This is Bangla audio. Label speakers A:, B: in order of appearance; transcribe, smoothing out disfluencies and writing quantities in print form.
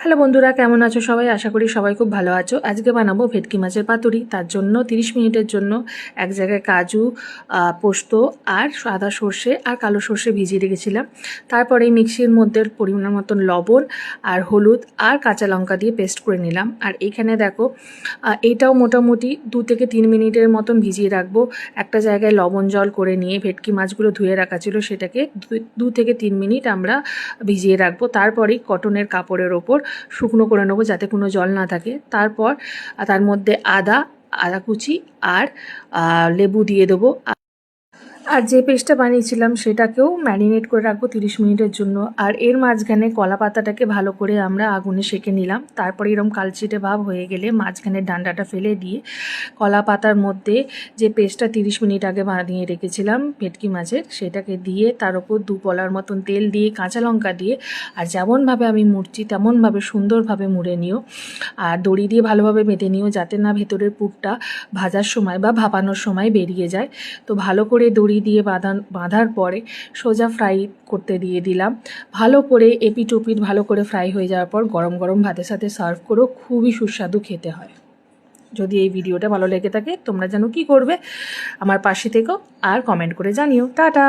A: হ্যালো বন্ধুরা, কেমন আছো সবাই? আশা করি সবাই খুব ভালো আছো। আজকে বানাবো ভেটকি মাছের পাতুরি। তার জন্য 30 মিনিটের জন্য এক জায়গায় কাজু, পোস্ত আর সাদা সর্ষে আর কালো সর্ষে ভিজিয়ে রেখেছিলাম। তারপরে মিক্সির মধ্যে পরিমাণ মতন লবণ আর হলুদ আর কাঁচা লঙ্কা দিয়ে পেস্ট করে নিলাম। আর এখানে দেখো, এইটাও মোটামুটি 2 থেকে 3 মিনিটের মতন ভিজিয়ে রাখবো। একটা জায়গায় লবণ জল করে নিয়ে ভেটকি মাছগুলো ধুয়ে রাখা ছিল, সেটাকে 2 থেকে 3 মিনিট আমরা ভিজিয়ে রাখবো। তারপরেই কটনের কাপড়ের ওপর শুকনো করে নেবো যাতে কোনো জল না থাকে। তারপর তার মধ্যে আদা কুচি আর লেবু দিয়ে দেবো। আর যে পেস্টটা বানিয়েছিলাম সেটাকেও ম্যারিনেট করে রাখবো 30 মিনিটের জন্য। আর এর মাঝখানে কলা পাতাটাকে ভালো করে আমরা আগুনে সেঁকে নিলাম। তারপরে এরকম কালচিটে ভাব হয়ে গেলে মাঝখানের ডান্ডাটা ফেলে দিয়ে কলা পাতার মধ্যে যে পেস্টটা 30 মিনিট আগে বানিয়ে রেখেছিলাম ভেটকি মাছের, সেটাকে দিয়ে তার ওপর 2 পলার মতন তেল দিয়ে কাঁচা লঙ্কা দিয়ে আর যেমনভাবে আমি মুড়ছি তেমনভাবে সুন্দরভাবে মুড়ে নিও। আর দড়ি দিয়ে ভালোভাবে বেঁধে নিও যাতে না ভেতরের পুরটা ভাজার সময় বা ভাপানোর সময় বেরিয়ে যায়। তো ভালো করে দড়ি দিয়ে বাঁধার পরে সোজা ফ্রাই করতে দিয়ে দিলাম। ভালো করে এপিট ওপিট ভালো করে ফ্রাই হয়ে যাওয়ার পর গরম গরম ভাতের সাথে সার্ভ করেও খুবই সুস্বাদু খেতে হয়। যদি এই ভিডিওটা ভালো লেগে থাকে তোমরা জানো কি করবে, আমার পাশে থেকো আর কমেন্ট করে জানিও। টাটা।